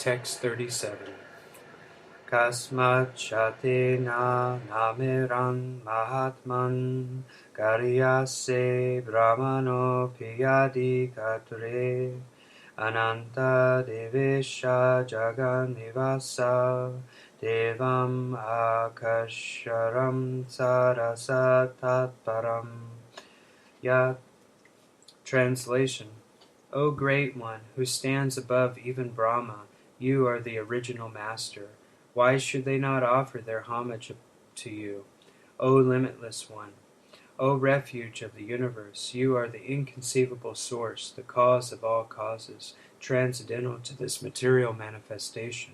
Text 37. Kasmat Chatena Namiran Mahatman Karyase Brahmano Piyadi Katre Ananta Devesha Jaganivasa Devam Akasharam Sarasatatparam. Yat. Translation. O Great One, who stands above even Brahma, you are the original Master. Why should they not offer their homage to you? O Limitless One, O Refuge of the universe, you are the inconceivable source, the cause of all causes, transcendental to this material manifestation.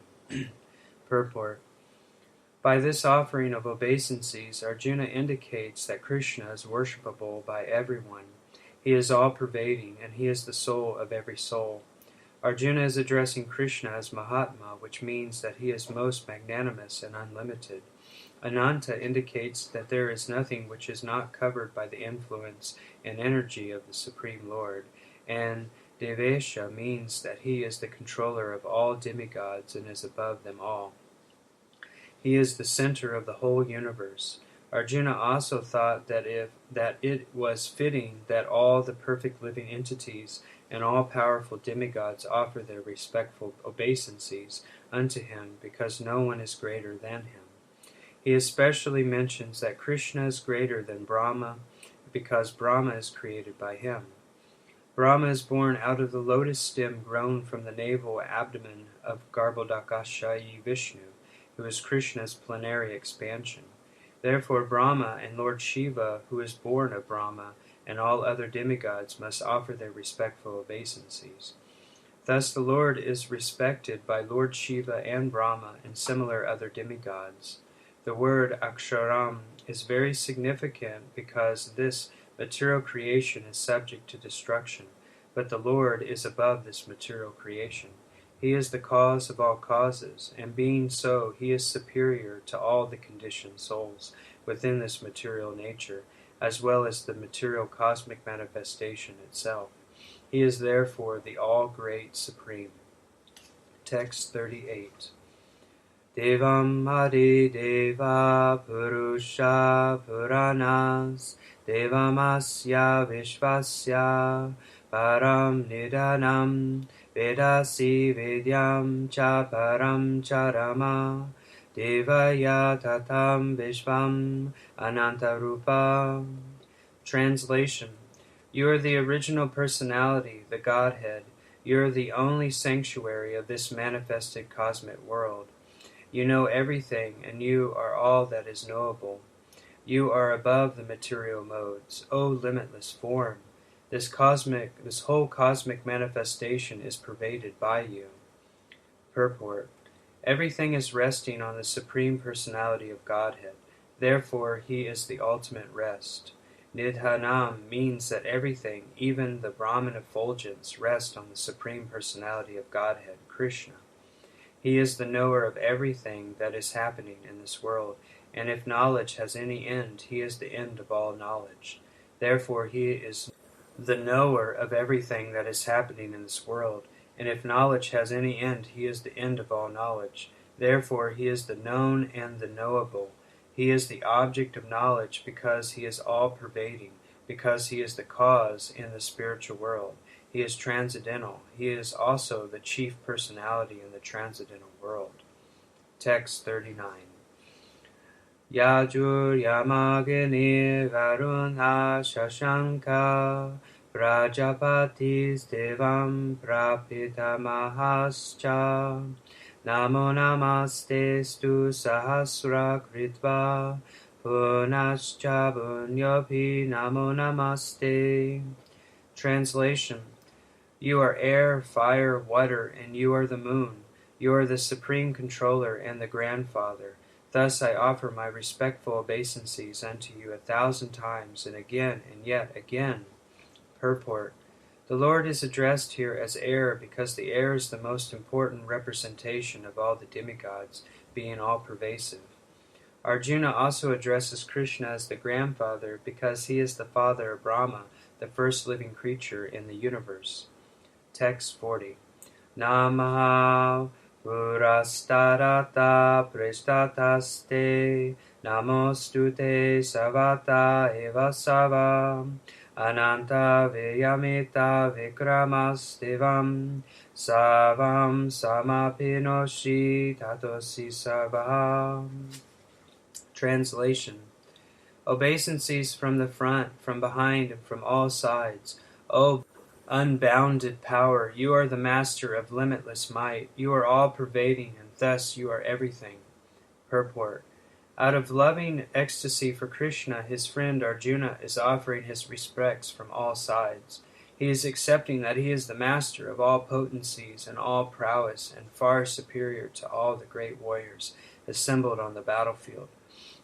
Purport. By this offering of obeisances, Arjuna indicates that Krishna is worshipable by everyone. He is all-pervading, and he is the soul of every soul. Arjuna is addressing Krishna as Mahatma, which means that he is most magnanimous and unlimited. Ananta indicates that there is nothing which is not covered by the influence and energy of the Supreme Lord, and Devesha means that he is the controller of all demigods and is above them all. He is the center of the whole universe. Arjuna also thought that it was fitting that all the perfect living entities and all-powerful demigods offer their respectful obeisances unto him, because no one is greater than him. He especially mentions that Krishna is greater than Brahma, because Brahma is created by him. Brahma is born out of the lotus stem grown from the navel abdomen of Garbhodakashayi Vishnu, who is Krishna's plenary expansion. Therefore Brahma and Lord Shiva, who is born of Brahma, and all other demigods must offer their respectful obeisances. Thus the Lord is respected by Lord Shiva and Brahma and similar other demigods. The word Aksharam is very significant because this material creation is subject to destruction, but the Lord is above this material creation. He is the cause of all causes, and being so, he is superior to all the conditioned souls within this material nature, as well as the material cosmic manifestation itself. He is therefore the all-great Supreme. Text 38. Devam Adi Deva Purusha Puranas Devamasya Vishvasya Param Nidanam Vedasi Vidyam Cha Param Charama Devaya Tatam Vishvam Anantarupa. Translation. You are the original personality, the Godhead. You are the only sanctuary of this manifested cosmic world. You know everything, and you are all that is knowable. You are above the material modes, O limitless form. This whole cosmic manifestation is pervaded by you. Purport. Everything is resting on the Supreme Personality of Godhead. Therefore, he is the ultimate rest. Nidhanam means that everything, even the Brahman effulgence, rests on the Supreme Personality of Godhead, Krishna. He is the knower of everything that is happening in this world, and if knowledge has any end, he is the end of all knowledge. Therefore, he is the knower of everything that is happening in this world, and if knowledge has any end, he is the end of all knowledge. Therefore, he is the known and the knowable. He is the object of knowledge because he is all-pervading, because he is the cause in the spiritual world. He is transcendental. He is also the chief personality in the transcendental world. Text 39. Yajur Yamagini Varuna Shashanka Prajapatis Devam Prapitamahascha Namo Namaste Stu Sahasra Kritva Punascha Bunyopi Namo Namaste. Translation. You are air, fire, water, and you are the moon. You are the supreme controller and the grandfather. Thus I offer my respectful obeisances unto you 1,000 times, and again, and yet again. Purport. The Lord is addressed here as air because the air is the most important representation of all the demigods, being all-pervasive. Arjuna also addresses Krishna as the grandfather because he is the father of Brahma, the first living creature in the universe. Text 40. Namaha Purastarata prestataste namostute savata eva savam ananta veyamita vikramastevam savam samapinoshi tatosi savam. Translation. Obeisances from the front, from behind, and from all sides. O unbounded power, you are the master of limitless might. You are all-pervading, and thus you are everything. Purport. Out of loving ecstasy for Krishna, his friend Arjuna is offering his respects from all sides. He is accepting that he is the master of all potencies and all prowess, and far superior to all the great warriors assembled on the battlefield.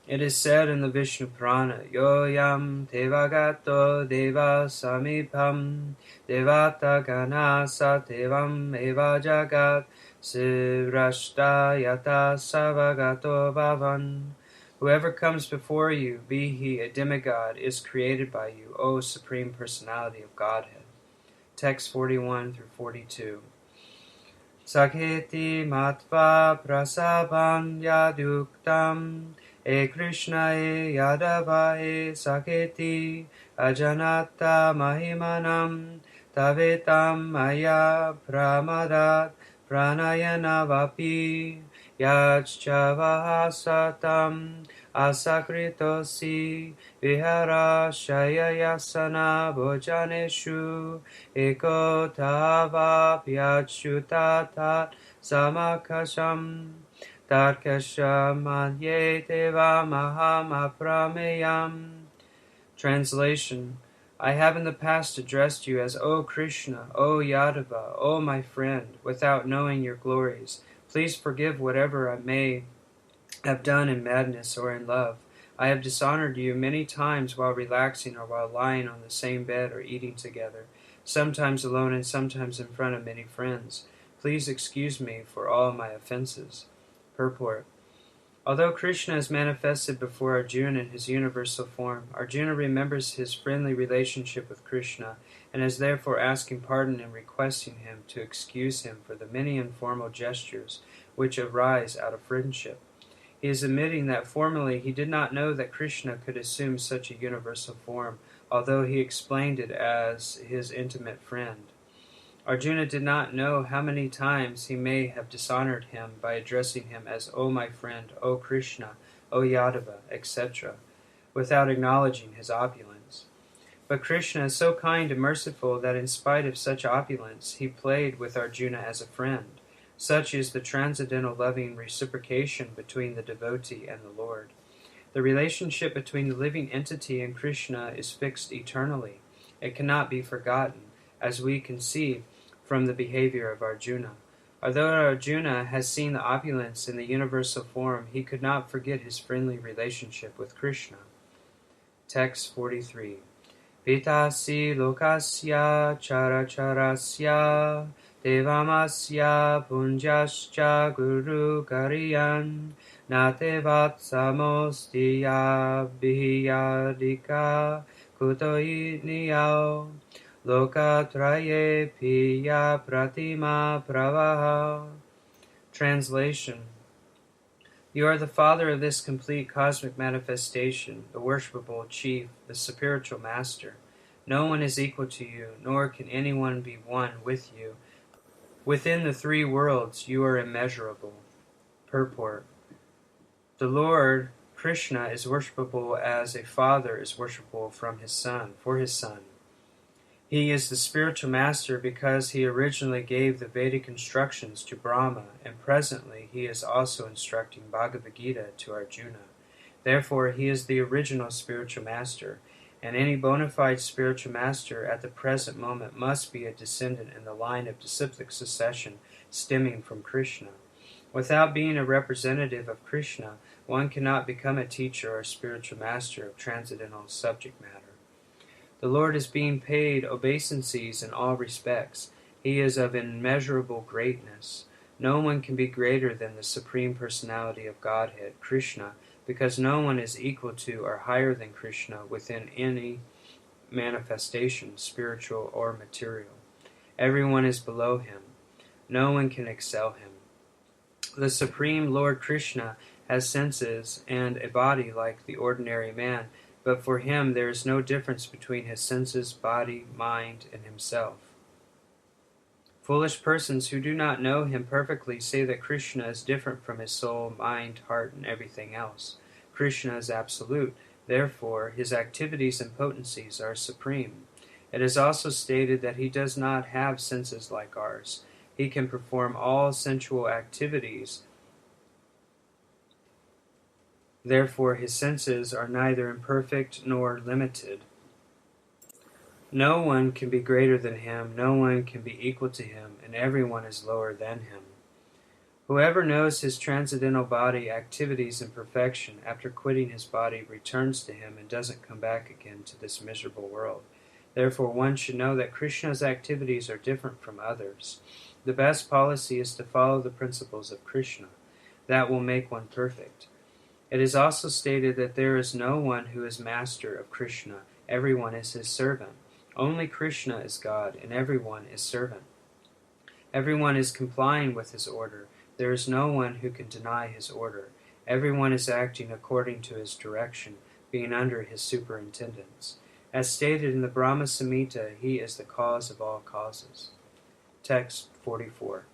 It is said in the Vishnu Purana, Yoyam Devagato Deva Samipam Devata Ganasa Devam Eva Jagat Sivrashta Yata Savagato Bhavan. Whoever comes before you, be he a demigod, is created by you, O Supreme Personality of Godhead. Text 41 through 42. Saketi matva prasabhan yaduktam E Krishna e Yadava e Saketi Ajanata Mahimanam Tavetam Maya Pramadat Pranayana Vapi Yajchavahasatam Asakritosi Vihara Shayayasana Bhojaneshu Ekotava Pyachutatat Samakasham Tarkashamanye Deva Maham Aprameyam. Translation. I have in the past addressed you as O Krishna, O Yadava, O my friend, without knowing your glories. Please forgive whatever I may have done in madness or in love. I have dishonored you many times while relaxing or while lying on the same bed or eating together, sometimes alone and sometimes in front of many friends. Please excuse me for all my offenses. Purport. Although Krishna is manifested before Arjuna in his universal form, Arjuna remembers his friendly relationship with Krishna and is therefore asking pardon and requesting him to excuse him for the many informal gestures which arise out of friendship. He is admitting that formerly he did not know that Krishna could assume such a universal form, although he explained it as his intimate friend. Arjuna did not know how many times he may have dishonored him by addressing him as O my friend, O Krishna, O Yadava, etc., without acknowledging his opulence. But Krishna is so kind and merciful that in spite of such opulence, he played with Arjuna as a friend. Such is the transcendental loving reciprocation between the devotee and the Lord. The relationship between the living entity and Krishna is fixed eternally. It cannot be forgotten, as we can see from the behavior of Arjuna. Although Arjuna has seen the opulence in the universal form, he could not forget his friendly relationship with Krishna. Text 43. Vitasi lokasya characharasya devamasya punjascha guru kariyan natevat samostiya bihiyadika kutoi niyao Lokatraye piya pratima pravaha. Translation. You are the father of this complete cosmic manifestation, the worshipable chief, the spiritual master. No one is equal to you, nor can anyone be one with you. Within the three worlds, you are immeasurable. Purport. The Lord, Krishna, is worshipable as a father is worshipable for his son. He is the spiritual master because he originally gave the Vedic instructions to Brahma, and presently he is also instructing Bhagavad Gita to Arjuna. Therefore, he is the original spiritual master, and any bona fide spiritual master at the present moment must be a descendant in the line of disciplic succession stemming from Krishna. Without being a representative of Krishna, one cannot become a teacher or spiritual master of transcendental subject matter. The Lord is being paid obeisances in all respects. He is of immeasurable greatness. No one can be greater than the Supreme Personality of Godhead, Krishna, because no one is equal to or higher than Krishna within any manifestation, spiritual or material. Everyone is below him. No one can excel him. The Supreme Lord Krishna has senses and a body like the ordinary man, but for him there is no difference between his senses, body, mind, and himself. Foolish persons who do not know him perfectly say that Krishna is different from his soul, mind, heart, and everything else. Krishna is absolute, therefore his activities and potencies are supreme. It is also stated that he does not have senses like ours. He can perform all sensual activities. Therefore his senses are neither imperfect nor limited. No one can be greater than him, no one can be equal to him, and everyone is lower than him. Whoever knows his transcendental body, activities, and perfection after quitting his body returns to him and doesn't come back again to this miserable world. Therefore one should know that Krishna's activities are different from others. The best policy is to follow the principles of Krishna. That will make one perfect. It is also stated that there is no one who is master of Krishna. Everyone is his servant. Only Krishna is God, and everyone is servant. Everyone is complying with his order. There is no one who can deny his order. Everyone is acting according to his direction, being under his superintendence. As stated in the Brahma Samhita, he is the cause of all causes. Text 44.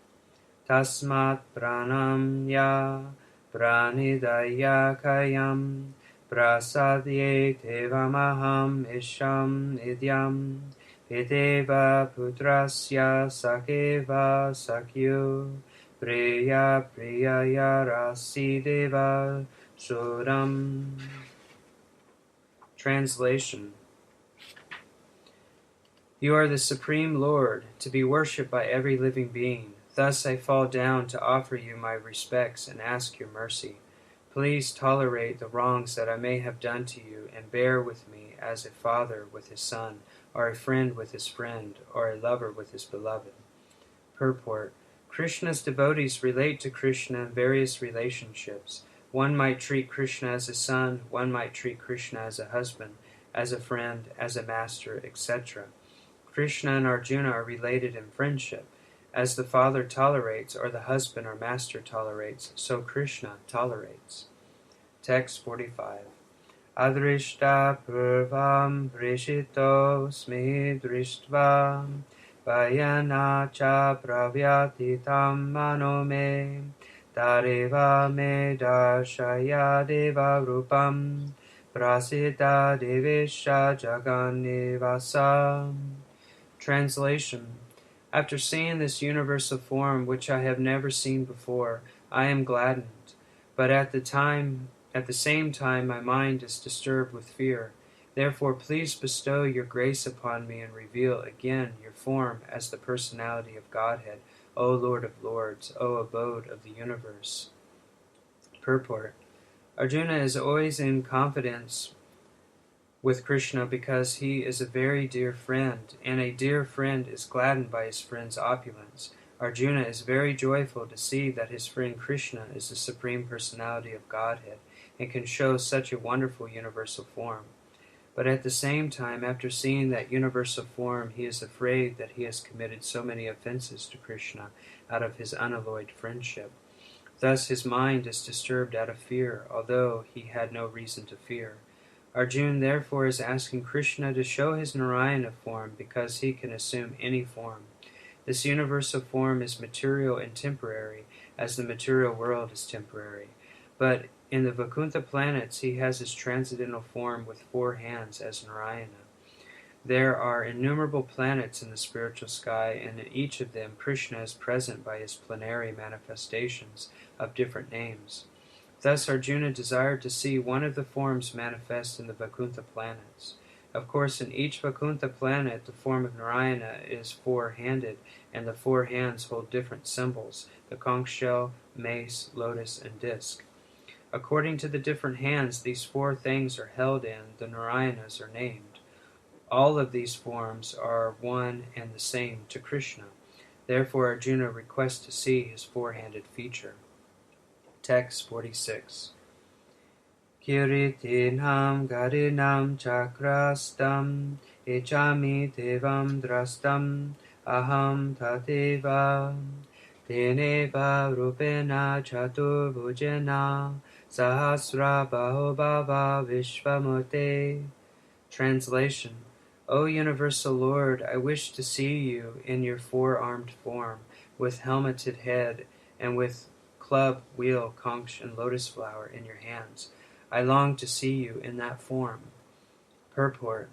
Tasmat pranam ya pranidaya kayam prasadye devamaham isham idyam videva putrasya sakeva sakyo priya priyaya rasideva suram. Translation. You are the Supreme Lord, to be worshipped by every living being. Thus I fall down to offer you my respects and ask your mercy. Please tolerate the wrongs that I may have done to you, and bear with me as a father with his son, or a friend with his friend, or a lover with his beloved. Purport. Krishna's devotees relate to Krishna in various relationships. One might treat Krishna as a son, one might treat Krishna as a husband, as a friend, as a master, etc. Krishna and Arjuna are related in friendship. As the father tolerates, or the husband or master tolerates, so Krishna tolerates. Text 45. Adrishta purvam vrishito smi drishtva vayana cha pravyatitam mano me dareva me darshaya deva rupam prasiddha devesha jaganivasa. Translation. After seeing this universal form, which I have never seen before, I am gladdened. But at the same time, my mind is disturbed with fear. Therefore, please bestow your grace upon me and reveal again your form as the personality of Godhead, O Lord of Lords, O abode of the universe. Purport. Arjuna is always in confidence with Krishna because he is a very dear friend, and a dear friend is gladdened by his friend's opulence. Arjuna is very joyful to see that his friend Krishna is the Supreme Personality of Godhead and can show such a wonderful universal form. But at the same time, after seeing that universal form, he is afraid that he has committed so many offenses to Krishna out of his unalloyed friendship. Thus his mind is disturbed out of fear, although he had no reason to fear. Arjuna therefore is asking Krishna to show his Narayana form because he can assume any form. This universal form is material and temporary, as the material world is temporary. But in the Vaikuntha planets he has his transcendental form with 4 hands as Narayana. There are innumerable planets in the spiritual sky, and in each of them Krishna is present by his plenary manifestations of different names. Thus Arjuna desired to see one of the forms manifest in the Vaikuntha planets. Of course, in each Vaikuntha planet, the form of Narayana is 4-handed, and the 4 hands hold different symbols, the conch shell, mace, lotus, and disc. According to the different hands these 4 things are held in, the Narayanas are named. All of these forms are one and the same to Krishna. Therefore Arjuna requests to see his 4-handed feature. Text 46. Kiritinam garinam chakrastam ichami devam drastam aham tateva Teneva rupena chaturbhujena sahasra bahobhava vishvamute. Translation. O universal Lord, I wish to see you in your four-armed form, with helmeted head, and with club, wheel, conch, and lotus flower in your hands. I long to see you in that form. Purport.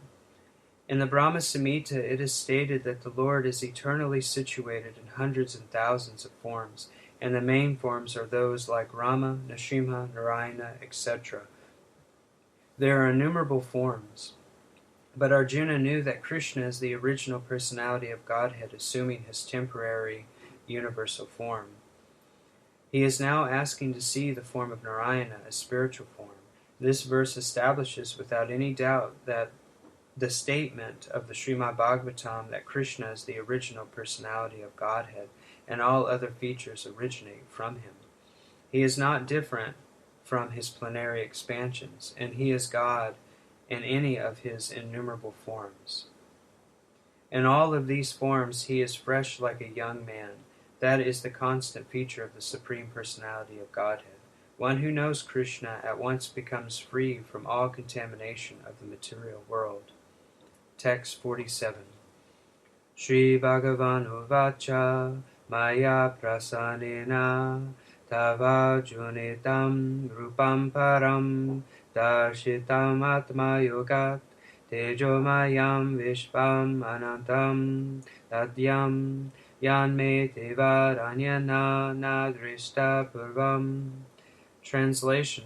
In the Brahma Samhita, it is stated that the Lord is eternally situated in hundreds and thousands of forms, and the main forms are those like Rama, Nrsimha, Narayana, etc. There are innumerable forms. But Arjuna knew that Krishna is the original personality of Godhead, assuming his temporary universal form. He is now asking to see the form of Narayana, a spiritual form. This verse establishes without any doubt that the statement of the Srimad Bhagavatam that Krishna is the original personality of Godhead and all other features originate from him. He is not different from his plenary expansions, and he is God in any of his innumerable forms. In all of these forms he is fresh like a young man. That is the constant feature of the Supreme Personality of Godhead. One who knows Krishna at once becomes free from all contamination of the material world. Text 47. Shri Bhagavan Uvacha Maya Prasanena Tava Junitam Rupam Param Darshitam Atma Yogat Tejomayam Vishvam Anantam Tadyam Yanme Devaranyana Nadrishta Purvam. Translation.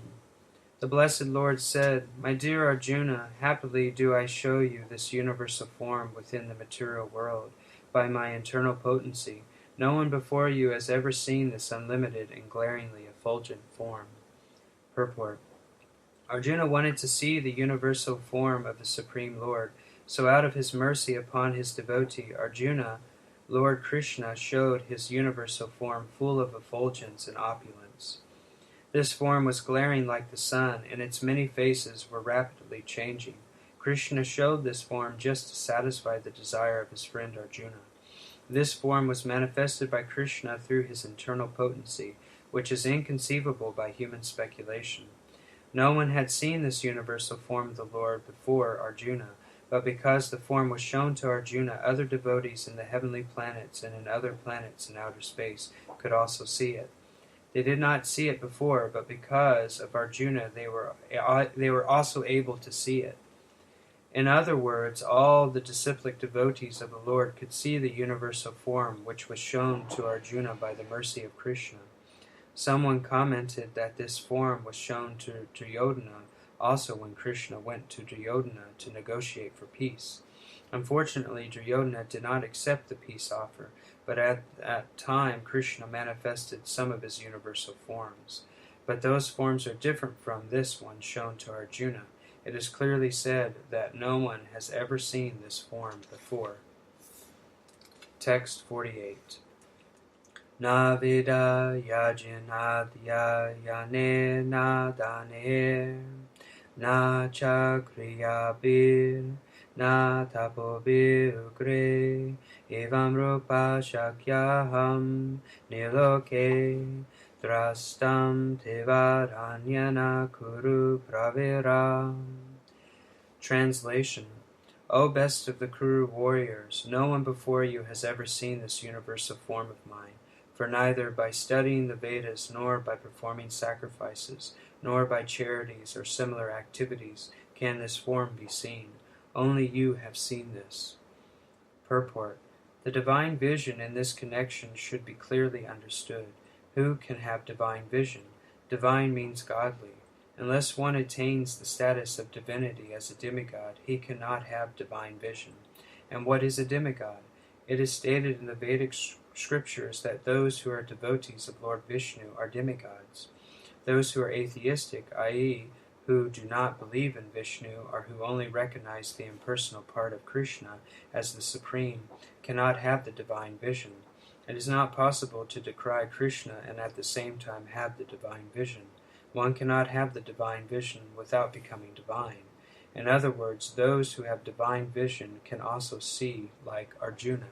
The Blessed Lord said, My dear Arjuna, happily do I show you this universal form within the material world by my internal potency. No one before you has ever seen this unlimited and glaringly effulgent form. Purport. Arjuna wanted to see the universal form of the Supreme Lord, so out of his mercy upon his devotee, Arjuna, Lord Krishna showed his universal form full of effulgence and opulence. This form was glaring like the sun, and its many faces were rapidly changing. Krishna showed this form just to satisfy the desire of his friend Arjuna. This form was manifested by Krishna through his internal potency, which is inconceivable by human speculation. No one had seen this universal form of the Lord before Arjuna, but because the form was shown to Arjuna, other devotees in the heavenly planets and in other planets in outer space could also see it. They did not see it before, but because of Arjuna, they were also able to see it. In other words, all the disciplic devotees of the Lord could see the universal form which was shown to Arjuna by the mercy of Krishna. Someone commented that this form was shown to Duryodhana also when Krishna went to Duryodhana to negotiate for peace. Unfortunately, Duryodhana did not accept the peace offer, but at that time Krishna manifested some of his universal forms. But those forms are different from this one shown to Arjuna. It is clearly said that no one has ever seen this form before. Text 48. Na vida yajinadya yane na dane na chakriyabir na tapobir ugre evam rupa shakyaham niloke drastam tevaranyana kuru pravira. Translation. O best of the Kuru warriors, no one before you has ever seen this universal form of mine. For neither by studying the Vedas, nor by performing sacrifices, nor by charities or similar activities can this form be seen. Only you have seen this. Purport. The divine vision in this connection should be clearly understood. Who can have divine vision? Divine means godly. Unless one attains the status of divinity as a demigod, he cannot have divine vision. And what is a demigod? It is stated in the Vedic scriptures that those who are devotees of Lord Vishnu are demigods. Those who are atheistic, i.e., who do not believe in Vishnu or who only recognize the impersonal part of Krishna as the supreme, cannot have the divine vision. It is not possible to decry Krishna and at the same time have the divine vision. One cannot have the divine vision without becoming divine. In other words, those who have divine vision can also see like Arjuna.